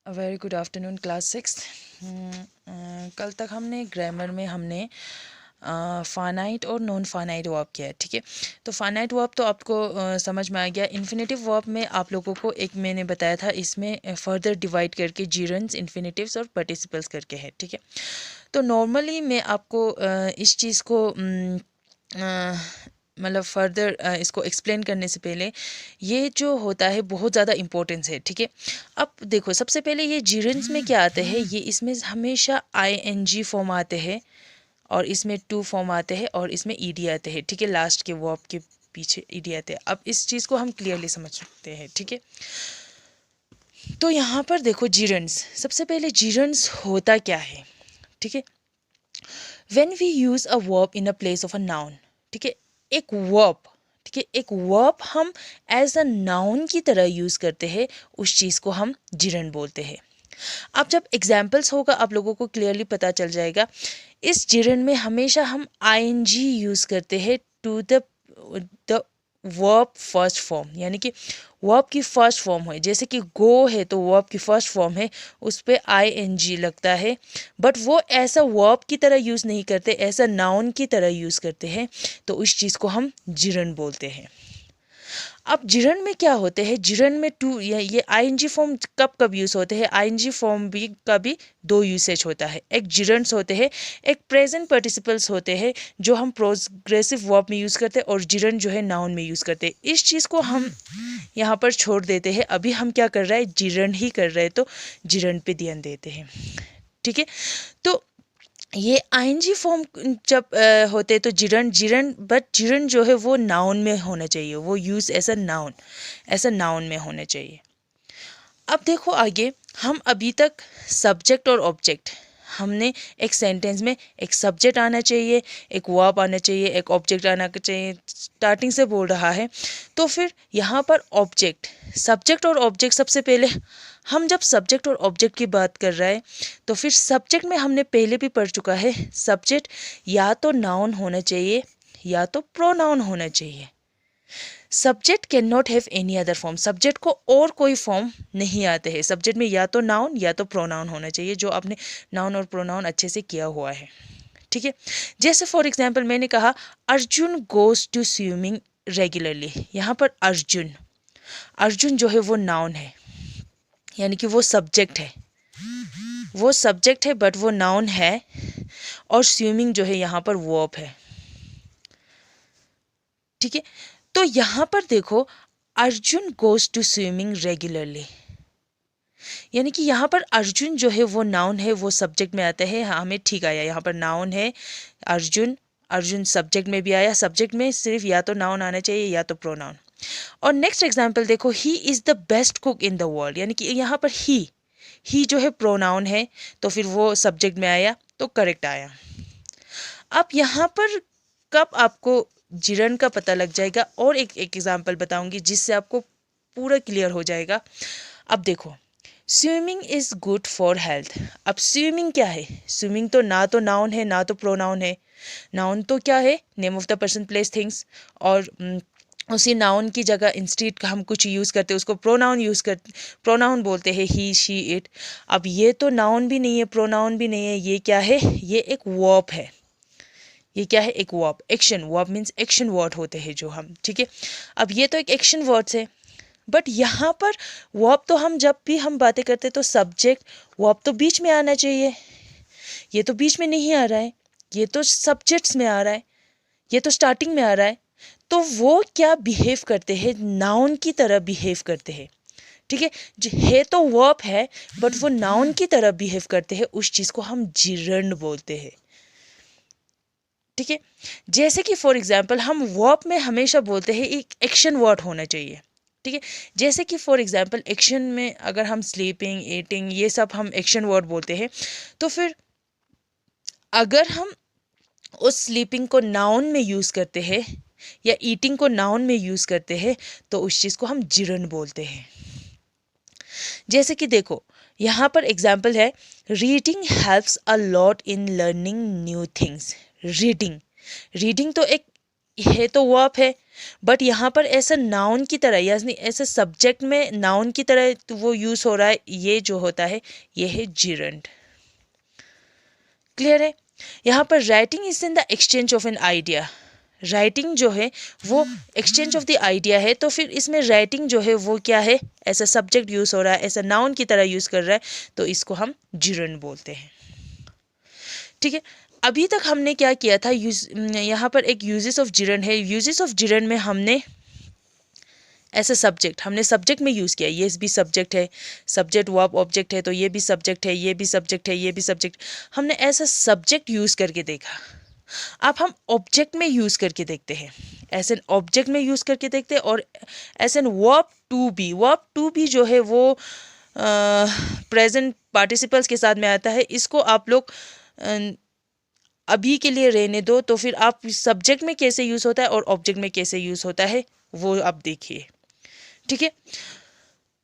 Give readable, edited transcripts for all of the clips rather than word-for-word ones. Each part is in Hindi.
Very good afternoon class 6। कल तक हमने ग्रामर में हमने फाइनाइट और नॉन फाइनाइट वर्ब किया है, ठीक है। तो फाइनाइट वर्ब तो आपको समझ में आ गया। इन्फिनेटिव वर्ब में आप लोगों को एक मैंने बताया था, इसमें फर्दर डिवाइड करके जीरन्स, इन्फिनेटिव्स और पार्टिसिपल्स करके है, ठीक है। तो नॉर्मली मैं आपको इस चीज़ को मतलब फर्दर इसको एक्सप्लेन करने से पहले ये जो होता है बहुत ज़्यादा इम्पोर्टेंस है, ठीक है। अब देखो, सबसे पहले ये जीरन्स में क्या आता है, ये इसमें हमेशा ING फॉर्म आते हैं और इसमें टू फॉर्म आते हैं और इसमें ED आते हैं, ठीक है। लास्ट के वर्ब के पीछे ED आते हैं। अब इस चीज़ को हम क्लियरली समझ सकते हैं, ठीक है। तो यहाँ पर देखो जीरन्स, सबसे पहले जीरन्स होता क्या है, ठीक है। When we use a verb in a place of a noun, ठीक है। एक वर्ब, ठीक है, एक वर्ब हम एज अ नाउन की तरह यूज़ करते हैं, उस चीज़ को हम जीरन बोलते हैं। अब जब एग्जाम्पल्स होगा आप लोगों को क्लियरली पता चल जाएगा। इस जीरन में हमेशा हम ING यूज़ करते हैं to the verb first form, यानी कि वर्ब की फर्स्ट फॉर्म है। जैसे कि गो है तो वर्ब की फर्स्ट फॉर्म है, उस पर ING लगता है, बट वो ऐसा वर्ब की तरह यूज़ नहीं करते, ऐसा नाउन की तरह यूज़ करते हैं, तो उस चीज़ को हम जिरन बोलते हैं। अब जिरन में क्या होते हैं, जिरन में टू ये ING फॉर्म कब कब यूज़ होते हैं, ING फॉर्म भी का भी दो यूसेज होता है। एक जिरन्स होते हैं, एक प्रेजेंट पार्टिसिपल्स होते हैं जो हम प्रोग्रेसिव वर्ब में यूज़ करते हैं, और जिरन जो है नाउन में यूज़ करते हैं। इस चीज़ को हम यहाँ पर छोड़ देते हैं। अभी हम क्या कर रहे हैं, जिरन ही कर रहे हैं, तो जिरन पे ध्यान देते हैं, ठीक है। तो ये ING फॉर्म जब होते तो जिरन, बट जिरन जो है वो नाउन में होना चाहिए, वो यूज़ ऐसा नाउन में होना चाहिए। अब देखो आगे, हम अभी तक सब्जेक्ट और ऑब्जेक्ट, हमने एक सेंटेंस में एक सब्जेक्ट आना चाहिए, एक वर्ब आना चाहिए, एक ऑब्जेक्ट आना चाहिए, स्टार्टिंग से बोल रहा है। तो फिर यहाँ पर ऑब्जेक्ट, सब्जेक्ट और ऑब्जेक्ट, सबसे पहले हम जब सब्जेक्ट और ऑब्जेक्ट की बात कर रहे हैं तो फिर सब्जेक्ट में हमने पहले भी पढ़ चुका है, सब्जेक्ट या तो नाउन होना चाहिए या तो प्रोनाउन होना चाहिए। Subject can not have any other form, subject को और कोई फॉर्म नहीं आते हैं। सब्जेक्ट में या तो नाउन या तो प्रोनाउन होना चाहिए, जो आपने नाउन और प्रोनाउन अच्छे से किया हुआ है, ठीक है। जैसे फॉर एग्जाम्पल मैंने कहा Arjun goes to swimming regularly. यहाँ पर अर्जुन, अर्जुन जो है वो नाउन है, यानी कि वो सब्जेक्ट है, वो सब्जेक्ट है बट वो नाउन है, और स्विमिंग जो है यहाँ पर वर्ब है, ठीक है। तो यहाँ पर देखो, Arjun goes to swimming regularly, यानी कि यहाँ पर अर्जुन जो है वो नाउन है, वो सब्जेक्ट में आता है। हाँ, हमें ठीक आया, यहाँ पर नाउन है अर्जुन, अर्जुन सब्जेक्ट में भी आया। सब्जेक्ट में सिर्फ या तो नाउन आना चाहिए या तो प्रोनाउन। और नेक्स्ट एग्जाम्पल देखो, he is the best cook in the world, यानी कि यहाँ पर ही जो है प्रोनाउन है, तो फिर वो सब्जेक्ट में आया तो करेक्ट आया। अब यहाँ पर कब आपको जिरन का पता लग जाएगा, और एक एग्जाम्पल बताऊंगी जिससे आपको पूरा क्लियर हो जाएगा। अब देखो, swimming is good for health. अब स्विमिंग क्या है, स्विमिंग तो नाउन है ना तो प्रोनाउन है। नाउन तो क्या है, name of the person place things, और उसी नाउन की जगह इंस्टीड का हम कुछ यूज़ करते हैं, उसको प्रोनाउन प्रोनाउन बोलते हैं, ही शी इट। अब ये तो नाउन भी नहीं है, प्रोनाउन भी नहीं है, ये क्या है, ये एक वर्ब है। ये क्या है, एक verb, action. Verb means action word होते हैं जो हम, ठीक है। अब ये तो एक एक्शन वर्ड्स है, बट यहाँ पर वर्ब तो हम जब भी हम बातें करते तो सब्जेक्ट वर्ब तो बीच में आना चाहिए, ये तो बीच में नहीं आ रहा है, ये तो सब्जेक्ट्स में आ रहा है, ये तो स्टार्टिंग में आ रहा है। तो वो क्या बिहेव करते हैं, नाउन की तरह बिहेव करते हैं, ठीक है तो वर्ब है बट वो नाउन की तरह बिहेव करते हैं, उस चीज़ को हम जिरंड बोलते हैं, ठीक है। जैसे कि फॉर एग्जाम्पल हम वर्ब में हमेशा बोलते हैं एक एक्शन वर्ड होना चाहिए, ठीक है। जैसे कि फॉर एग्जाम्पल एक्शन में अगर हम स्लीपिंग, ईटिंग, ये सब हम एक्शन वर्ड बोलते हैं, तो फिर अगर हम उस स्लीपिंग को नाउन में यूज़ करते हैं या ईटिंग को नाउन में यूज़ करते हैं, तो उस चीज़ को हम जिरन बोलते हैं। जैसे कि देखो, यहाँ पर एग्जाम्पल है, reading helps a lot in learning new things. Reading, reading तो एक है तो वर्ब है, बट यहाँ पर ऐसा नाउन की तरह यानी ऐसे सब्जेक्ट में नाउन की तरह तो वो यूज़ हो रहा है, ये जो होता है ये है जिरंड। क्लियर है? यहाँ पर writing is in the exchange of an idea, writing जो है वो एक्सचेंज ऑफ द आइडिया है, तो फिर इसमें राइटिंग जो है वो क्या है, ऐसा सब्जेक्ट यूज़ हो रहा है, ऐसा नाउन की तरह यूज़ कर रहा है, तो इसको हम जिरंड बोलते हैं। ठीक है, अभी तक हमने क्या किया था, यहाँ पर एक यूजेस ऑफ जिरंड है। यूजेस ऑफ जिरंड में हमने ऐसा सब्जेक्ट, हमने सब्जेक्ट में यूज़ किया, ये भी सब्जेक्ट है, सब्जेक्ट वर्ब ऑब्जेक्ट है, तो ये भी सब्जेक्ट है, ये भी सब्जेक्ट है, ये भी सब्जेक्ट, हमने ऐसा सब्जेक्ट यूज़ करके देखा। अब हम ऑब्जेक्ट में यूज़ करके देखते हैं, एज एन ऑब्जेक्ट में यूज़ करके देखते हैं, और as an verb to be जो है वो प्रेजेंट पार्टिसिपल्स के साथ में आता है। इसको आप लोग अभी के लिए रहने दो, तो फिर आप सब्जेक्ट में कैसे यूज़ होता है और ऑब्जेक्ट में कैसे यूज़ होता है वो आप देखिए। ठीक है,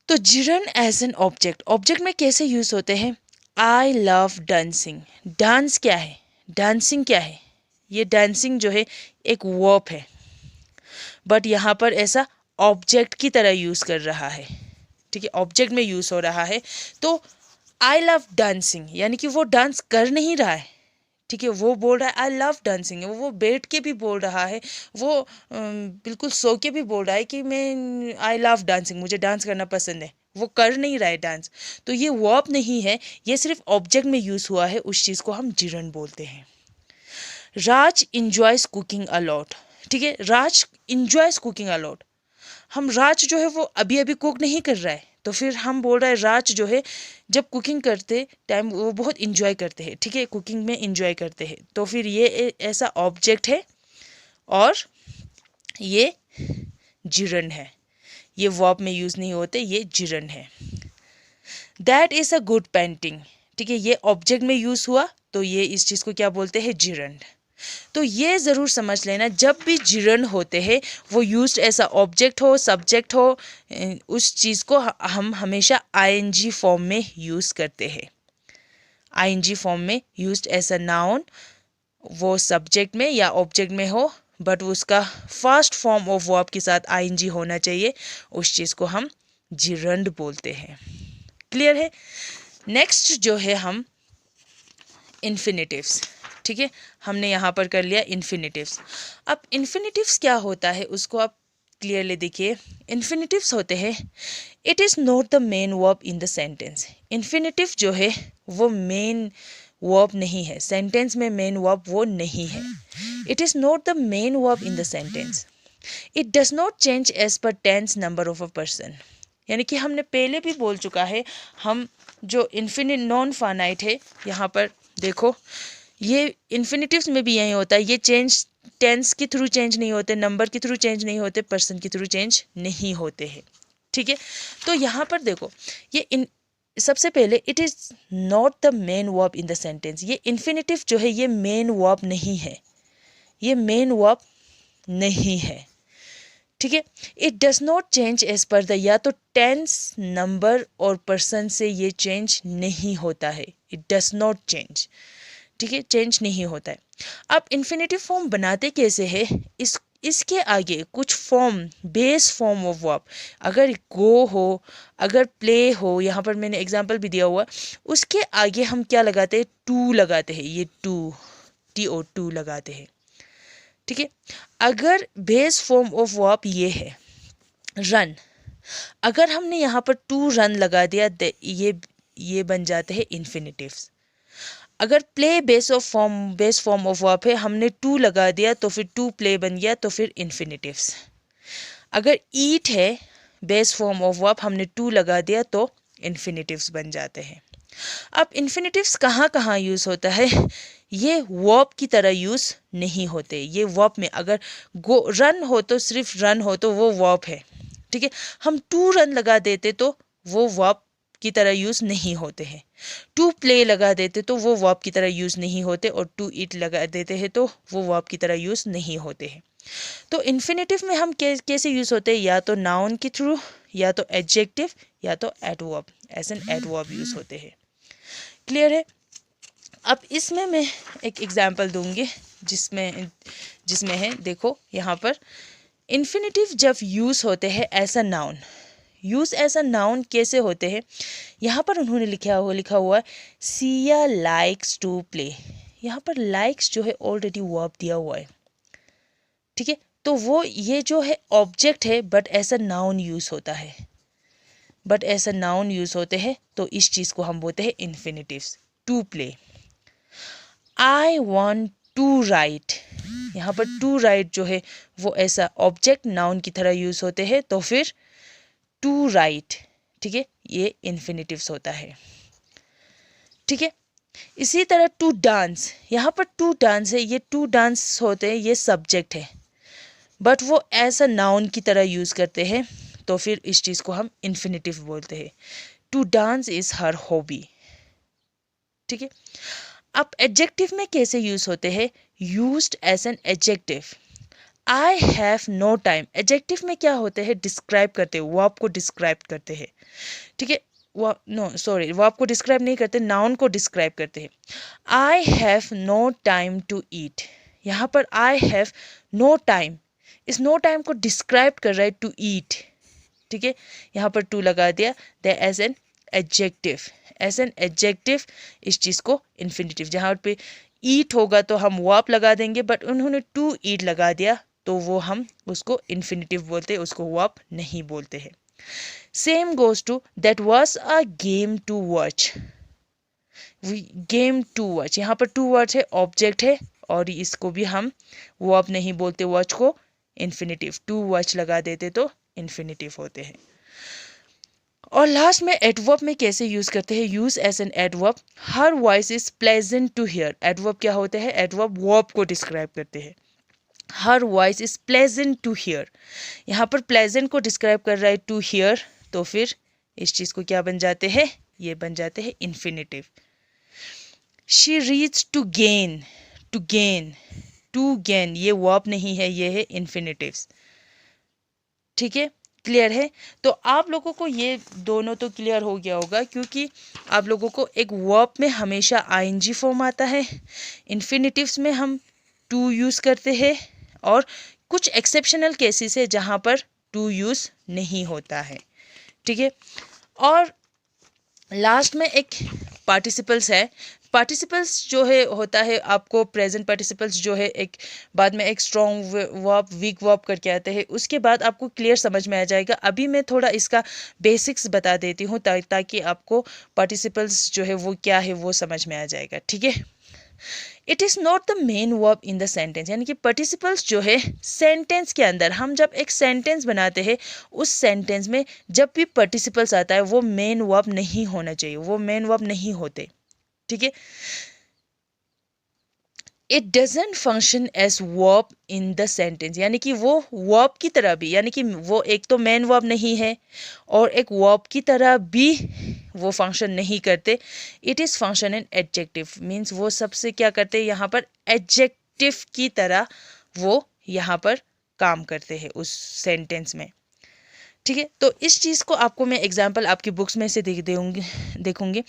तो gerund as an object, object में कैसे यूज़ होते हैं, आई लव डांसिंग, डांस क्या है, डांसिंग क्या है, ये डांसिंग जो है एक वर्ब है, बट यहाँ पर ऐसा ऑब्जेक्ट की तरह यूज़ कर रहा है। ठीक है, ऑब्जेक्ट में यूज़ हो रहा है, तो आई लव डांसिंग यानी कि वो डांस कर नहीं रहा है। ठीक है, वो बोल रहा है आई लव डांसिंग, वो बैठ के भी बोल रहा है, वो बिल्कुल सो के भी बोल रहा है कि मैं आई लव डांसिंग, मुझे डांस करना पसंद है, वो कर नहीं रहा है डांस, तो ये वर्ब नहीं है, ये सिर्फ ऑब्जेक्ट में यूज़ हुआ है, उस चीज़ को हम जिरंड बोलते हैं। राज इंजॉयज कुकिंग अलॉट। ठीक है, राज इंजॉयज कुकिंग अलॉट, हम राज जो है वो अभी अभी कुक नहीं कर रहा है, तो फिर हम बोल रहे हैं राज जो है जब कुकिंग करते टाइम वो बहुत इंजॉय करते हैं। ठीक है, कुकिंग में इंजॉय करते हैं, तो फिर ये ऐसा ऑब्जेक्ट है और ये जिरंड है, ये वर्ब में यूज़ नहीं होते, ये जिरंड है। That is a good painting. ठीक है, ये ऑब्जेक्ट में यूज़ हुआ, तो ये इस चीज़ को क्या बोलते हैं, जिरंड। तो ये ज़रूर समझ लेना, जब भी जिरंड होते हैं वो यूज्ड ऐसा ऑब्जेक्ट हो, सब्जेक्ट हो, उस चीज़ को हम हमेशा आईएनजी फॉर्म में यूज़ करते हैं। आईएनजी फॉर्म में यूज्ड एज अ नाउन, वो सब्जेक्ट में या ऑब्जेक्ट में हो, बट उसका फर्स्ट फॉर्म ऑफ वर्ब के साथ आईएनजी होना चाहिए, उस चीज़ को हम जिरंड बोलते हैं। क्लियर है? नेक्स्ट जो है हम इन्फिनेटिव्स। ठीक है, हमने यहाँ पर कर लिया इन्फिनेटिव्स। अब इन्फिनेटिव्स क्या होता है उसको आप क्लियरली देखिए। इन्फिनेटिव्स होते हैं, it is not the main verb in the sentence. Infinitive जो है वो मेन वर्ब नहीं है, सेंटेंस में मेन वर्ब वो नहीं है। It is not the main verb in the sentence. It does not change as per tense number of a person. यानी कि हमने पहले भी बोल चुका है, हम जो इन्फिनिट नॉन फाइनाइट है, यहाँ पर देखो ये इन्फिनेटिव्स में भी यही होता है, ये चेंज टेंस के थ्रू चेंज नहीं होते, नंबर के थ्रू चेंज नहीं होते, पर्सन के थ्रू चेंज नहीं होते हैं। ठीक है, तो यहाँ पर देखो ये सबसे पहले it is not the main verb in the sentence. ये इन्फिनेटिव जो है ये मेन वर्ब नहीं है, ये मेन वर्ब नहीं है। ठीक है, it does not change as per the, या तो टेंस नंबर और पर्सन से ये चेंज नहीं होता है, इट डज नॉट चेंज। ठीक है, चेंज नहीं होता है। अब इन्फिनेटिव फॉर्म बनाते कैसे है, इसके आगे कुछ form, base form of verb, अगर गो हो, अगर प्ले हो, यहाँ पर मैंने एग्जांपल भी दिया हुआ, उसके आगे हम क्या लगाते हैं, टू लगाते हैं, ये टू लगाते हैं। ठीक है, अगर बेस फॉर्म ऑफ वर्ब ये है रन, अगर हमने यहाँ पर टू रन लगा दिया, ये बन जाते हैं इन्फिनेटिव्स। अगर play base form of verb है, हमने टू लगा दिया तो फिर टू प्ले बन गया, तो फिर इन्फिनेटिव्स। अगर ईट है बेस फॉर्म ऑफ वर्ब, हमने टू लगा दिया तो इन्फिनेटिव्स बन जाते हैं। अब इन्फिनेटिव्स कहाँ कहाँ यूज़ होता है, ये वर्ब की तरह यूज़ नहीं होते। ये वर्ब में अगर गो रन हो तो सिर्फ रन हो तो वो वर्ब है। ठीक है, हम टू रन लगा देते तो वो वर्ब की तरह यूज़ नहीं होते हैं। टू प्ले लगा देते तो वो वर्ब की तरह यूज़ नहीं होते, और टू ईट लगा देते हैं तो वो वर्ब की तरह यूज़ नहीं होते हैं। तो इन्फिनेटिव में हम कैसे यूज़ होते हैं, या तो नाउन के थ्रू, या तो एडजेक्टिव, या तो adverb, as an adverb use होते हैं। क्लियर है? अब इसमें मैं एक एग्जांपल दूंगी जिसमें है, देखो यहाँ पर इन्फिनेटिव जब यूज़ होते हैं as a noun, use as a noun कैसे होते हैं, यहाँ पर उन्होंने लिखा हुआ है सिया लाइक्स टू प्ले। यहाँ पर लाइक्स जो है ऑलरेडी वर्ब दिया हुआ है, ठीक है, तो वो ये जो है ऑब्जेक्ट है but as a noun use होता है, but as a noun use होते हैं, तो इस चीज़ को हम बोलते हैं infinitives. To play, I want to write, यहाँ पर टू राइट जो है वो ऐसा ऑब्जेक्ट नाउन की तरह यूज़ होते हैं, तो फिर टू राइट, ठीक है, ये इन्फिनेटिव्स होता है, ठीक है। इसी तरह टू डांस, यहाँ पर टू डांस है, ये टू डांस होते हैं, ये सब्जेक्ट है बट वो एज अ नाउन की तरह यूज़ करते हैं, तो फिर इस चीज़ को हम इन्फिनेटिव बोलते हैं। To dance is her hobby, ठीक है। अब एडजेक्टिव में कैसे यूज़ होते हैं, used as an adjective. I have no time, adjective में क्या होते हैं, डिस्क्राइब करते हैं, वो आपको डिस्क्राइब करते हैं, ठीक है, वो नो सॉरी वो आपको डिस्क्राइब नहीं करते, नाउन को डिस्क्राइब करते हैं। I have no time to eat, यहाँ पर आई हैव नो टाइम, इस नो टाइम को डिस्क्राइब कर रहा है टू ईट, ठीक है, यहाँ पर टू लगा दिया the as an adjective, as an adjective इस चीज़ को इन्फिनेटिव, जहाँ पे ईट होगा तो हम वर्ब लगा देंगे, बट उन्होंने टू ईट लगा दिया तो वो हम उसको इन्फिनेटिव बोलते हैं, उसको वर्ब नहीं बोलते हैं। Same goes to that was a game to watch, game to watch, यहाँ पर टू वॉच है, ऑब्जेक्ट है, और इसको भी हम वर्ब नहीं बोलते, वॉच को इन्फिनेटिव, टू वॉच लगा देते तो इन्फिनेटिव होते हैं। और लास्ट में एडवर्ब में कैसे यूज़ करते हैं, use as an adverb, her voice is pleasant to hear, adverb क्या होते हैं, एडवर्ब वर्ब को डिस्क्राइब करते हैं, her voice is pleasant to hear, यहाँ पर प्लेजेंट को डिस्क्राइब कर रहा है टू हियर, तो फिर इस चीज़ को क्या बन जाते हैं, ये बन जाते हैं infinitive. She reads to gain, to gain, to gain ये वर्ब नहीं है, ये है इन्फिनेटिव्स, ठीक है, क्लियर है। तो आप लोगों को ये दोनों तो क्लियर हो गया होगा, क्योंकि आप लोगों को एक वर्ब में हमेशा आईएनजी फॉर्म आता है, इन्फिनेटिव्स में हम टू यूज़ करते हैं, और कुछ एक्सेप्शनल केसेस है जहाँ पर टू यूज़ नहीं होता है, ठीक है। और लास्ट में एक पार्टिसिपल्स है, पार्टिसिपल्स जो है होता है आपको प्रेजेंट पार्टिसिपल्स जो है एक बाद में एक स्ट्रॉन्ग वर्ब वीक वर्ब करके आते हैं, उसके बाद आपको क्लियर समझ में आ जाएगा। अभी मैं थोड़ा इसका बेसिक्स बता देती हूँ ताकि आपको पार्टिसिपल्स जो है वो क्या है वो समझ में आ जाएगा, ठीक है। It is not the main verb in the sentence, यानी कि पार्टिसिपल्स जो है सेंटेंस के अंदर, हम जब एक सेंटेंस बनाते हैं उस सेंटेंस में जब भी पार्टिसिपल्स आता है वो मेन वर्ब नहीं होना चाहिए, वो मेन वर्ब नहीं होते, ठीक है। It doesn't function as verb in the sentence, यानी कि वो वर्ब की तरह भी, यानी कि वो एक तो मेन वर्ब नहीं है और एक वर्ब की तरह भी वो फंक्शन नहीं करते। It is function an adjective, means वो सबसे क्या करते हैं यहाँ पर, एडजेक्टिव की तरह वो यहाँ पर काम करते हैं उस सेंटेंस में, ठीक है। तो इस चीज़ को आपको मैं एग्जांपल आपकी बुक्स में से देखूंगी।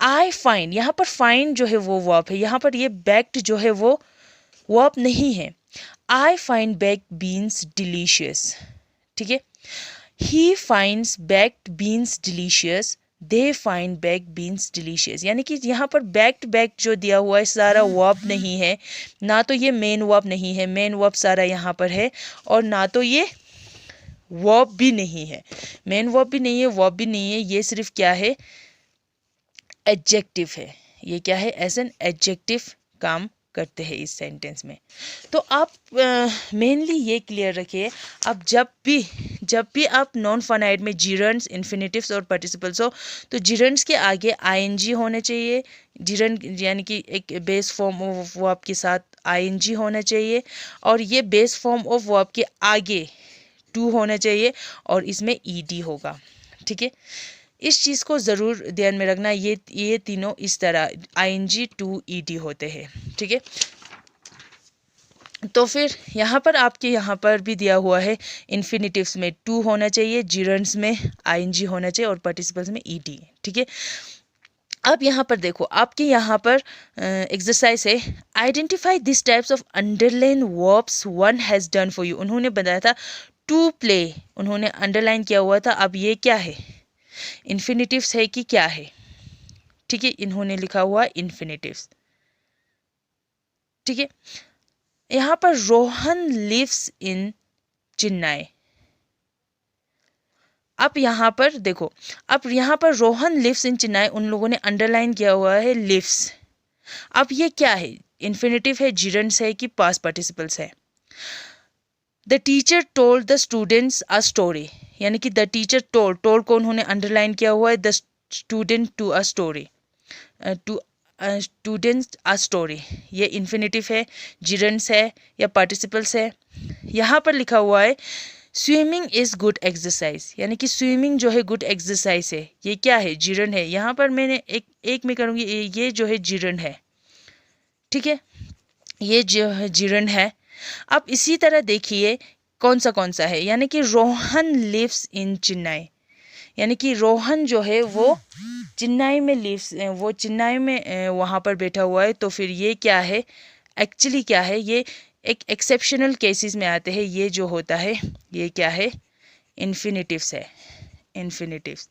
आई फाइंड, यहाँ पर फाइंड जो है वो वर्ब है, यहाँ पर ये बैक्ड जो है वो वर्ब नहीं है। I find backed beans delicious, ठीक है। He finds backed beans delicious, they find backed beans delicious, यानी कि यहाँ पर बैक्ड जो दिया हुआ है सारा वर्ब नहीं है, ना तो ये मेन वर्ब नहीं है, मेन वर्ब सारा यहाँ पर है, और ना तो ये वर्ब भी नहीं है, मेन वर्ब भी नहीं है, वर्ब भी नहीं है, ये सिर्फ क्या है, एडजेक्टिव है, ये क्या है, एज एन एडजेक्टिव काम करते हैं इस सेंटेंस में। तो आप मेनली ये क्लियर रखिए, अब जब भी आप नॉन फाइनाइट में जिरंड्स, इन्फिनेटिव्स और पार्टिसिपल्स हो, तो जिरंड्स के आगे आईएनजी होने चाहिए, जिरंड यानी कि एक बेस फॉर्म ऑफ वर्ब के साथ आईएनजी होना चाहिए, और ये बेस फॉर्म ऑफ वर्ब के आगे टू होना चाहिए, और इसमें ईडी होगा, ठीक है। इस चीज़ को ज़रूर ध्यान में रखना, ये तीनों इस तरह आईएनजी टू ईडी होते हैं, ठीक है। तो फिर यहाँ पर आपके यहाँ पर भी दिया हुआ है, इन्फिनेटिव्स में टू होना चाहिए, जिरंड्स में आईएनजी होना चाहिए, और पार्टिसिपल्स में ईडी, ठीक है। अब यहाँ पर देखो, आपके यहाँ पर एक्सरसाइज है, identify this types of underline verbs one has done for you. उन्होंने बताया था टू प्ले, उन्होंने अंडरलाइन किया हुआ था। अब ये क्या है, इन्फिनिटिव्स है कि क्या है? ठीक है, इन्होंने लिखा हुआ इन्फिनिटिव्स। ठीक है, यहाँ पर रोहन लिव्स इन चेन्नई। अब यहाँ पर देखो, अब यहाँ पर रोहन लिव्स इन चेन्नई, उन लोगों ने अंडरलाइन किया हुआ है लिव्स। अब ये क्या है, इन्फिनिटिव है, जिरेंट्स है कि पास्ट पार्टिसिपल्स है? The teacher told the students a story, यानी कि द टीचर टोल्ड को उन्होंने अंडरलाइन किया हुआ है, the student to a story, to students a story. ये इन्फिनिटिव है, जिरेंट्स है या पार्टिसिपल्स है? यहाँ पर लिखा हुआ है स्विमिंग इज़ गुड एक्सरसाइज, यानी कि स्विमिंग जो है गुड एक्सरसाइज है। ये क्या है, जिरन है। यहाँ पर मैंने एक में करूँगी, ये जो है जिरन है। ठीक है, ये जो है जिरन है। अब इसी तरह देखिए कौन सा है, यानी कि रोहन लिव्स इन चेन्नई, यानी कि रोहन जो है वो चेन्नई में लिव्स, वो चेन्नई में वहाँ पर बैठा हुआ है। तो फिर ये क्या है, एक्चुअली क्या है, ये एक एक्सेप्शनल केसेस में आते हैं। ये जो होता है ये क्या है, इन्फिनिटिव्स है, इन्फिनिटिव्स।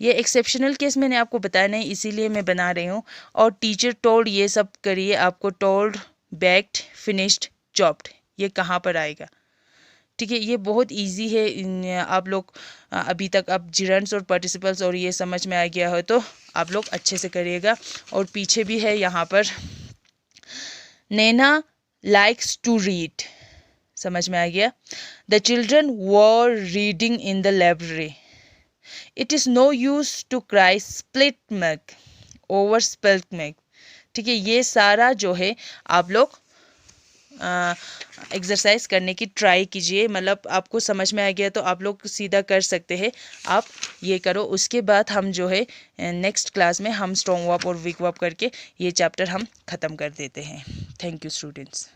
ये एक्सेप्शनल केस मैंने आपको बताया नहीं, इसीलिए मैं बना रही हूँ। और टीचर टोल्ड, ये सब करिए, आपको टोल्ड, बेक्ड, फिनिश्ड, चॉप्ड, ये कहाँ पर आएगा? ठीक है, ये बहुत इजी है। आप लोग अभी तक अब जिरंट्स और पार्टिसिपल्स और ये समझ में आ गया हो तो आप लोग अच्छे से करिएगा। और पीछे भी है यहाँ पर, नैना लाइक्स टू रीड, समझ में आ गया? The children were reading in the library. It is no use to cry split milk over spilt milk. ठीक है, ये सारा जो है आप लोग एक्सरसाइज करने की ट्राई कीजिए। मतलब आपको समझ में आ गया तो आप लोग सीधा कर सकते हैं, आप ये करो। उसके बाद हम जो है नेक्स्ट क्लास में हम स्ट्रॉन्ग वर्ब और वीक वर्ब करके ये चैप्टर हम ख़त्म कर देते हैं। Thank you students.